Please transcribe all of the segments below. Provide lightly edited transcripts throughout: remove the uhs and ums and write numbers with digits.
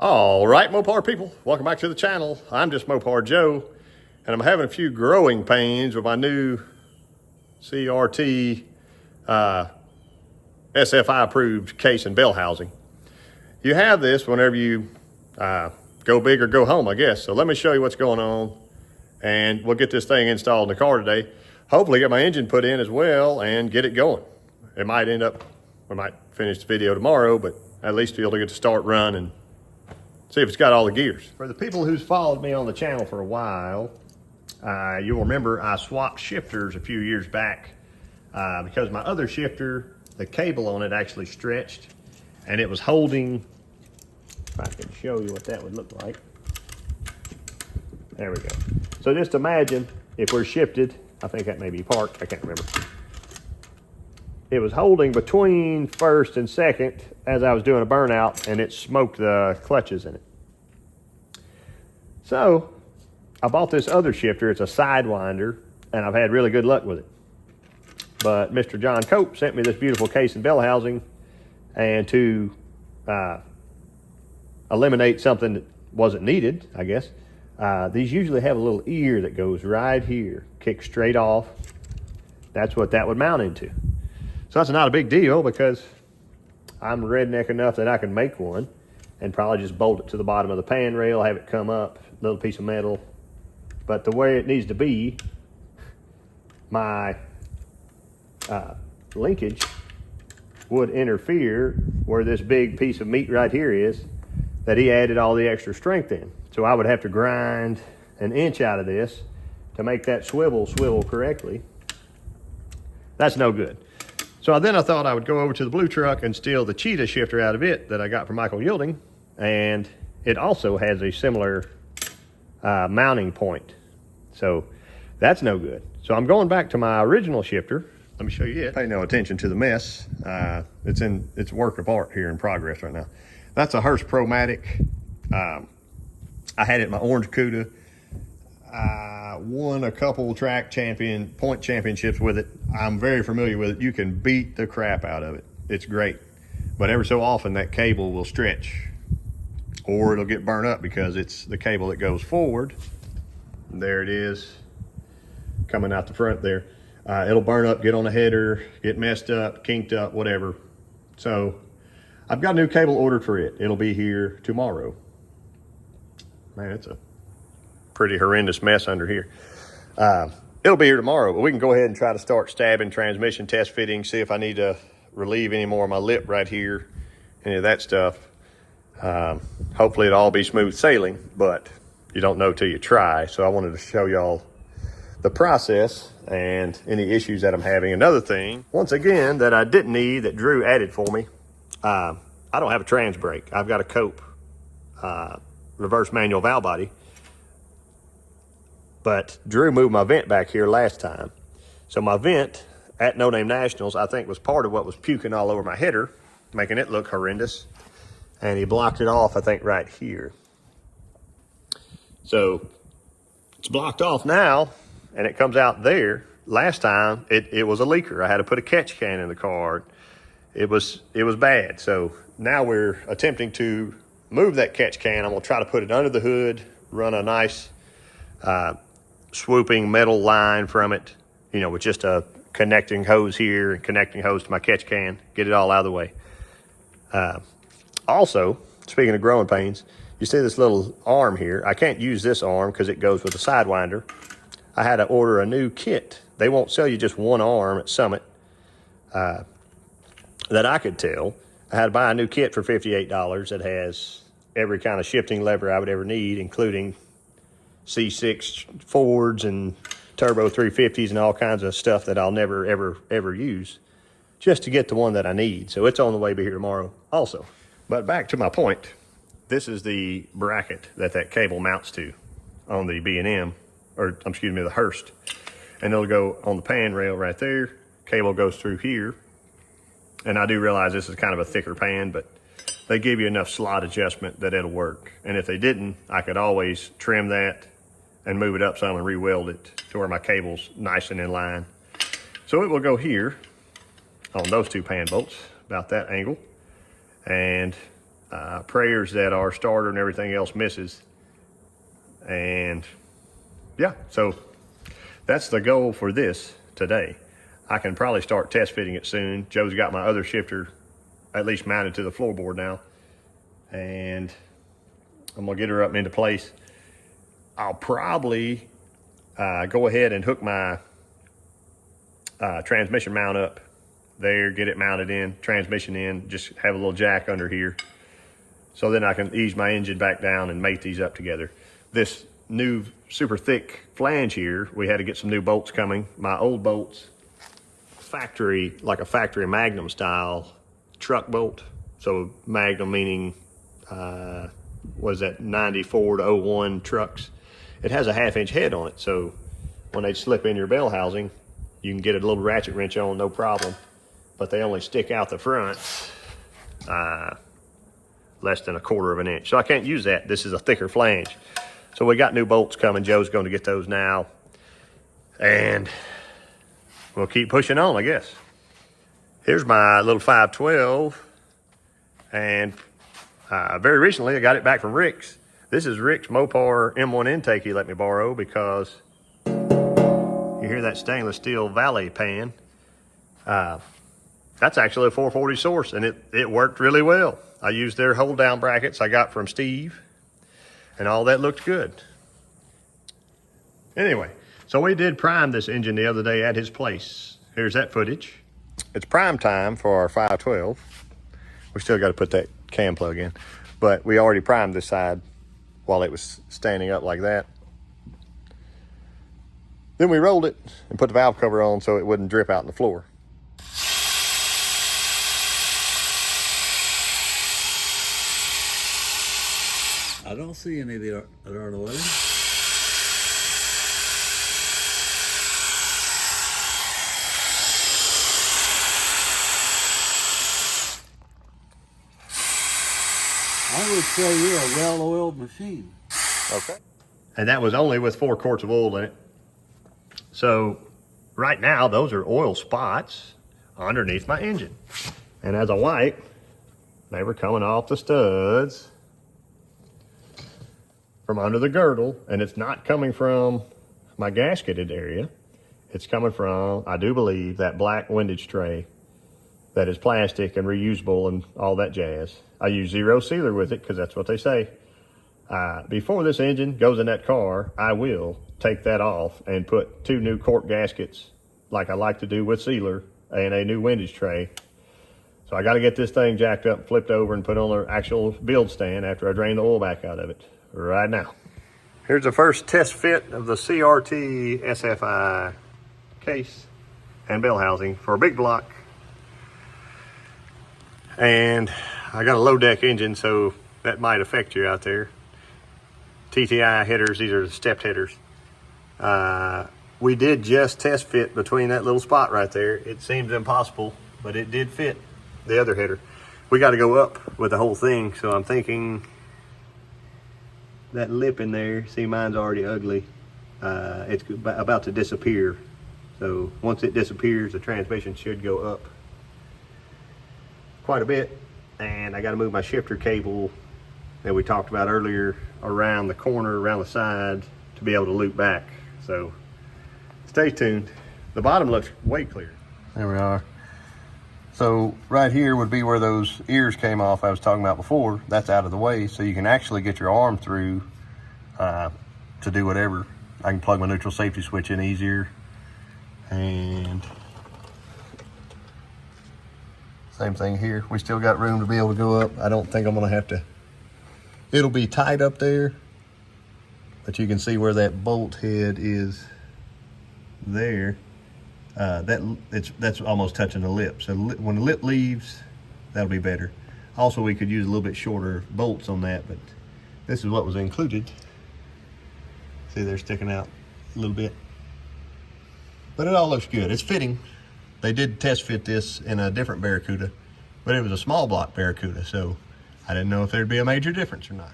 All right, Mopar people, welcome back to the channel. I'm just Mopar Joe, and I'm having a few growing pains with my new CRT SFI approved case and bell housing. You have this whenever you go big or go home, I guess. So let me show you what's going on, and we'll get this thing installed in the car today. Hopefully get my engine put in as well and get it going. It might end up, we might finish the video tomorrow, but at least you'll get to start run and see if it's got all the gears. For the people who's followed me on the channel for a while, you'll remember I swapped shifters a few years back because my other shifter, the cable on it actually stretched and it was holding, if I can show you what that would look like. There we go. So just imagine if we're shifted, I think that may be parked, I can't remember. It was holding between first and second as I was doing a burnout, and it smoked the clutches in it. So I bought this other shifter. It's a sidewinder, and I've had really good luck with it. But Mr. John Cope sent me this beautiful case and bell housing, and to eliminate something that wasn't needed, I guess, these usually have a little ear that goes right here, kicks straight off. That's what that would mount into. So that's not a big deal because I'm redneck enough that I can make one and probably just bolt it to the bottom of the pan rail, have it come up, little piece of metal. But the way it needs to be, my linkage would interfere where this big piece of meat right here is that he added all the extra strength in. So I would have to grind an inch out of this to make that swivel correctly. That's no good. So then I thought I would go over to the blue truck and steal the Cheetah shifter out of it that I got from Michael Yielding. And it also has a similar mounting point. So that's no good. So I'm going back to my original shifter. Let me show you it. Pay no attention to the mess. It's work of art here in progress right now. That's a Hurst Pro-Matic. I had it in my orange Cuda. Won a couple track point championships with it. I'm very familiar with it. You can beat the crap out of it. It's great. But every so often that cable will stretch or it'll get burnt up because it's the cable that goes forward. There it is coming out the front there. It'll burn up, get on the header, get messed up, kinked up, whatever. So I've got a new cable ordered for it. It'll be here tomorrow. Man, it's a pretty horrendous mess under here. It'll be here tomorrow, but we can go ahead and try to start stabbing transmission test fittings, see if I need to relieve any more of my lip right here, any of that stuff. Hopefully it'll all be smooth sailing, but you don't know till you try. So I wanted to show y'all the process and any issues that I'm having. Another thing, once again, that I didn't need that Drew added for me, I don't have a trans brake. I've got a Cope reverse manual valve body. But Drew moved my vent back here last time. So my vent at No Name Nationals, I think, was part of what was puking all over my header, making it look horrendous. And he blocked it off, I think, right here. So it's blocked off now, and it comes out there. Last time, it was a leaker. I had to put a catch can in the car. It was bad. So now we're attempting to move that catch can. I'm gonna try to put it under the hood, run a nice swooping metal line from it, you know, with just a connecting hose here and connecting hose to my catch can, get it all out of the way. Also, speaking of growing pains, you see this little arm here. I can't use this arm because it goes with the Sidewinder. I had to order a new kit. They won't sell you just one arm at Summit that I could tell. I had to buy a new kit for $58 that has every kind of shifting lever I would ever need, including C6 Fords and Turbo 350s and all kinds of stuff that I'll never, ever use just to get the one that I need. So it's on the way to be here tomorrow also. But back to my point, this is the bracket that cable mounts to on the B&M, or excuse me, the Hurst. And it'll go on the pan rail right there. Cable goes through here. And I do realize this is kind of a thicker pan, but they give you enough slot adjustment that it'll work. And if they didn't, I could always trim that and move it up some and re-weld it to where my cable's nice and in line. So it will go here on those two pan bolts, about that angle. And prayers that our starter and everything else misses. And yeah, so that's the goal for this today. I can probably start test fitting it soon. Joe's got my other shifter at least mounted to the floorboard now, and I'm gonna get her up into place. I'll probably go ahead and hook my transmission mount up there, get it mounted in, transmission in, just have a little jack under here. So then I can ease my engine back down and mate these up together. This new super thick flange here, we had to get some new bolts coming. My old bolts, factory, like a factory Magnum style truck bolt. So Magnum meaning, what is that, 94 to 01 trucks. It has a 1/2 inch head on it. So when they slip in your bell housing, you can get a little ratchet wrench on, no problem. But they only stick out the front less than 1/4 of an inch. So I can't use that. This is a thicker flange. So we got new bolts coming. Joe's going to get those now. And we'll keep pushing on, I guess. Here's my little 512. And very recently, I got it back from Rick's. This is Rick's Mopar M1 intake he let me borrow, because you hear that stainless steel valley pan. That's actually a 440 source, and it worked really well. I used their hold down brackets I got from Steve, and all that looked good. Anyway, so we did prime this engine the other day at his place. Here's that footage. It's prime time for our 512. We still got to put that cam plug in, but we already primed this side while it was standing up like that. Then we rolled it and put the valve cover on so it wouldn't drip out on the floor. I don't see any that aren't oily. I would say you're a well-oiled machine. Okay. And that was only with 4 quarts of oil in it. So right now, those are oil spots underneath my engine. And as I wipe, they were coming off the studs from under the girdle, and it's not coming from my gasketed area. It's coming from, I do believe, that black windage tray that is plastic and reusable and all that jazz. I use zero sealer with it because that's what they say. Before this engine goes in that car, I will take that off and put 2 new cork gaskets like I like to do with sealer and a new windage tray. So I got to get this thing jacked up, flipped over, and put on an actual build stand after I drain the oil back out of it right now. Here's the first test fit of the CRT SFI case and bell housing for a big block. And I got a low deck engine, so that might affect you out there. TTI headers, these are the stepped headers. We did just test fit between that little spot right there. It seems impossible, but it did fit the other header. We got to go up with the whole thing, so I'm thinking that lip in there, see, mine's already ugly. It's about to disappear. So once it disappears, the transmission should go up quite a bit. And I got to move my shifter cable that we talked about earlier around the corner, around the side, to be able to loop back. So stay tuned. The bottom looks way clear. There we are. So right here would be where those ears came off I was talking about before. That's out of the way, so you can actually get your arm through to do whatever. I can plug my neutral safety switch in easier. And same thing here. We still got room to be able to go up. I don't think I'm gonna have to. It'll be tight up there, but you can see where that bolt head is there. That's almost touching the lip. So when the lip leaves, that'll be better. Also, we could use a little bit shorter bolts on that, but this is what was included. See, they're sticking out a little bit. But it all looks good. It's fitting. They did test fit this in a different Barracuda, but it was a small block Barracuda, so I didn't know if there'd be a major difference or not.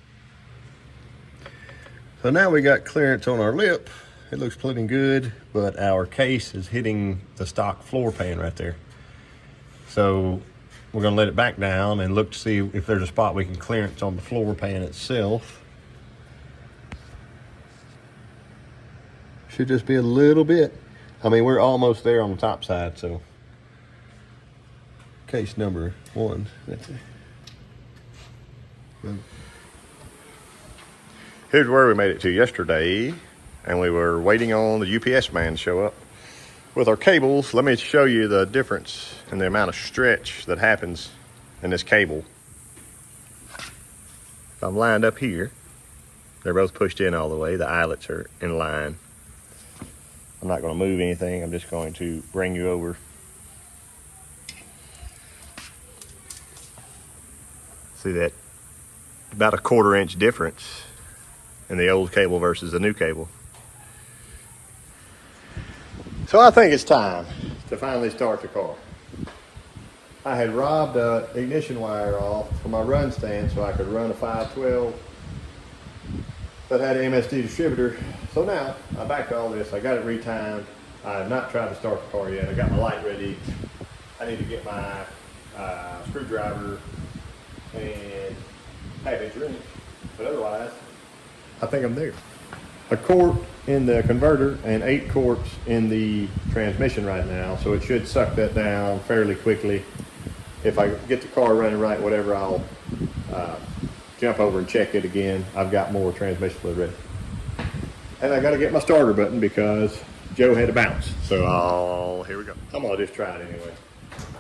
So now we got clearance on our lip. It looks plenty good, but our case is hitting the stock floor pan right there. So we're gonna let it back down and look to see if there's a spot we can clearance on the floor pan itself. Should just be a little bit. I mean, we're almost there on the top side, so. Case number 1. That's it. Here's where we made it to yesterday, and we were waiting on the UPS man to show up with our cables. Let me show you the difference in the amount of stretch that happens in this cable. If I'm lined up here, they're both pushed in all the way. The eyelets are in line. I'm not going to move anything. I'm just going to bring you over. See that? About a 1/4 inch difference in the old cable versus the new cable. So I think it's time to finally start the car. I had robbed the ignition wire off for my run stand so I could run a 512 that had an MSD distributor. So now I backed all this, I got it retimed. I have not tried to start the car yet. I got my light ready. I need to get my screwdriver and half-inch wrench, but otherwise I think I'm there. A quart in the converter and 8 quarts in the transmission right now, so it should suck that down fairly quickly. If I get the car running right, whatever, I'll jump over and check it again. I've got more transmission fluid ready. And I got to get my starter button because Joe had to bounce. So here we go. I'm going to just try it anyway.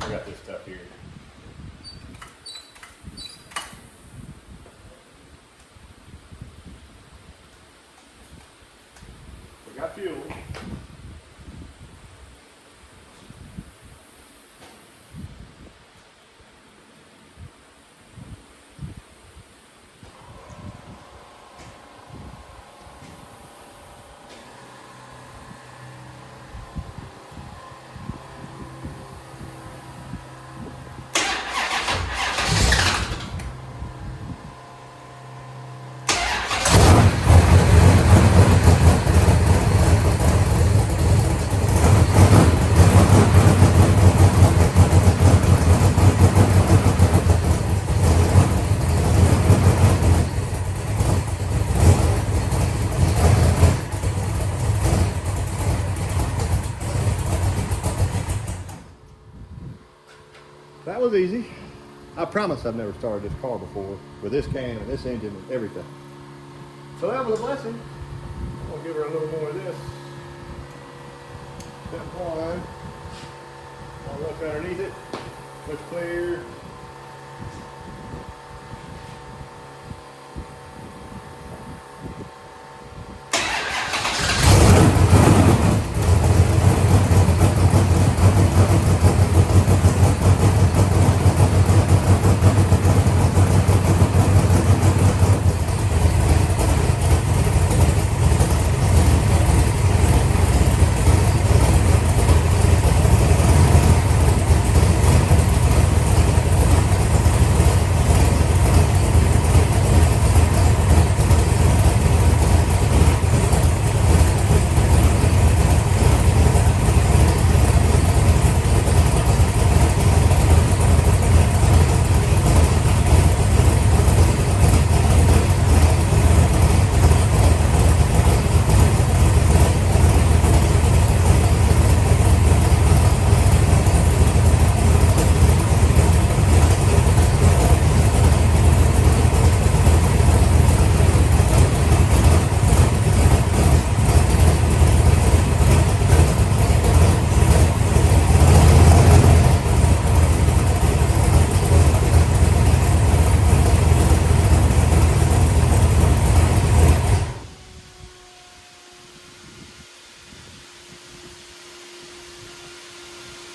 I got this stuff here. We got fuel. That was easy. I promise I've never started this car before with this cam and this engine and everything. So that was a blessing. I'll give her a little more of this. Step 1. I'll look underneath it. Looks clear.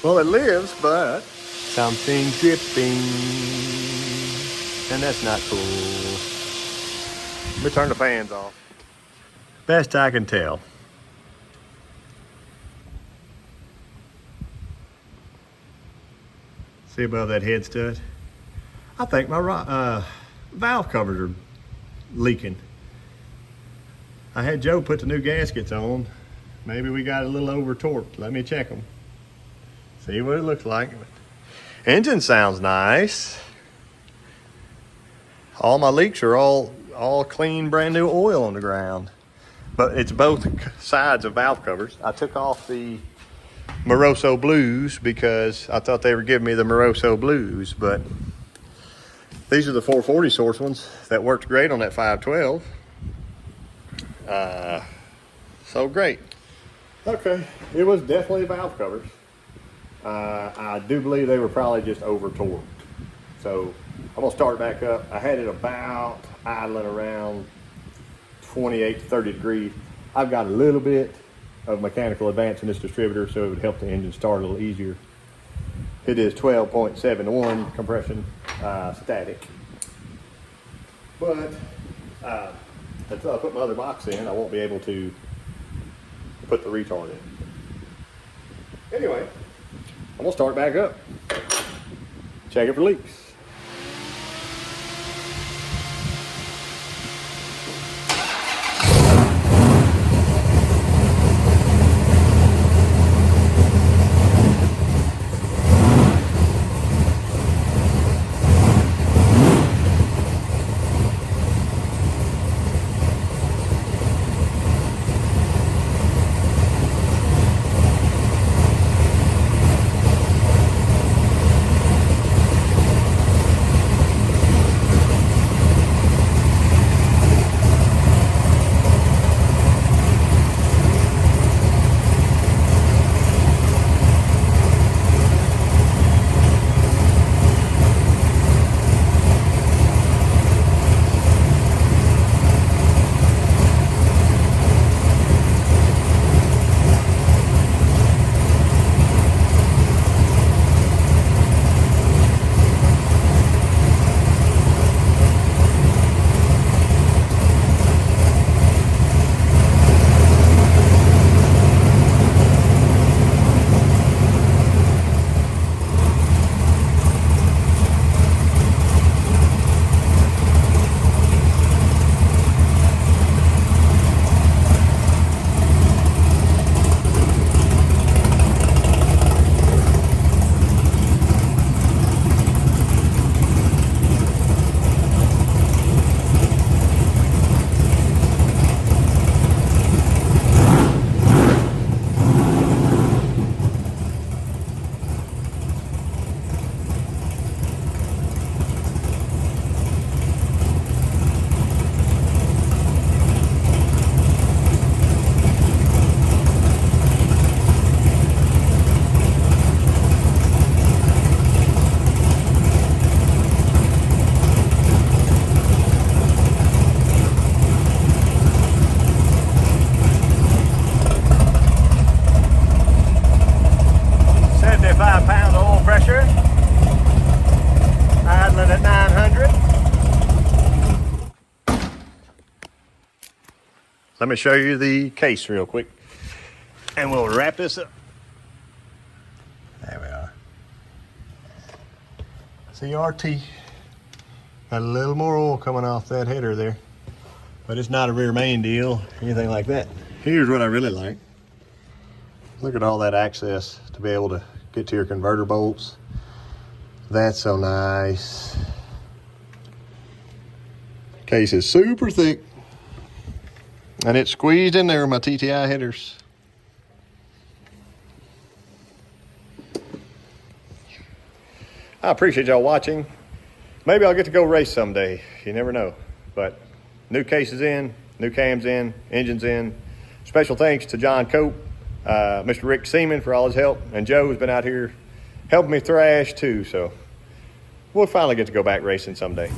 Well, it lives, but something's dripping, and that's not cool. Let me turn the fans off. Best I can tell. See above that head stud? I think my valve covers are leaking. I had Joe put the new gaskets on. Maybe we got a little over torqued. Let me check them. See what it looks like. Engine sounds nice. All my leaks are all clean, brand new oil on the ground. But it's both sides of valve covers. I took off the Moroso Blues because I thought they were giving me the Moroso Blues, but these are the 440 source ones that worked great on that 512. So great. Okay, it was definitely valve covers. I do believe they were probably just over torqued. So I'm gonna start back up. I had it about idling around 28 to 30 degrees. I've got a little bit of mechanical advance in this distributor, so it would help the engine start a little easier. It is 12.71 compression static. But until I put my other box in, I won't be able to put the retard in. Anyway, I'm gonna start back up. Check it for leaks. Let me show you the case real quick, and we'll wrap this up. There we are. CRT. Got a little more oil coming off that header there, but it's not a rear main deal, anything like that. Here's what I really like. Look at all that access to be able to get to your converter bolts. That's so nice. Case is super thick, and it's squeezed in there with my TTI headers. I appreciate y'all watching. Maybe I'll get to go race someday. You never know. But new case is in, new cams in, engines in. Special thanks to John Cope, Mr. Rick Seeman for all his help, and Joe has been out here helping me thrash too. So we'll finally get to go back racing someday.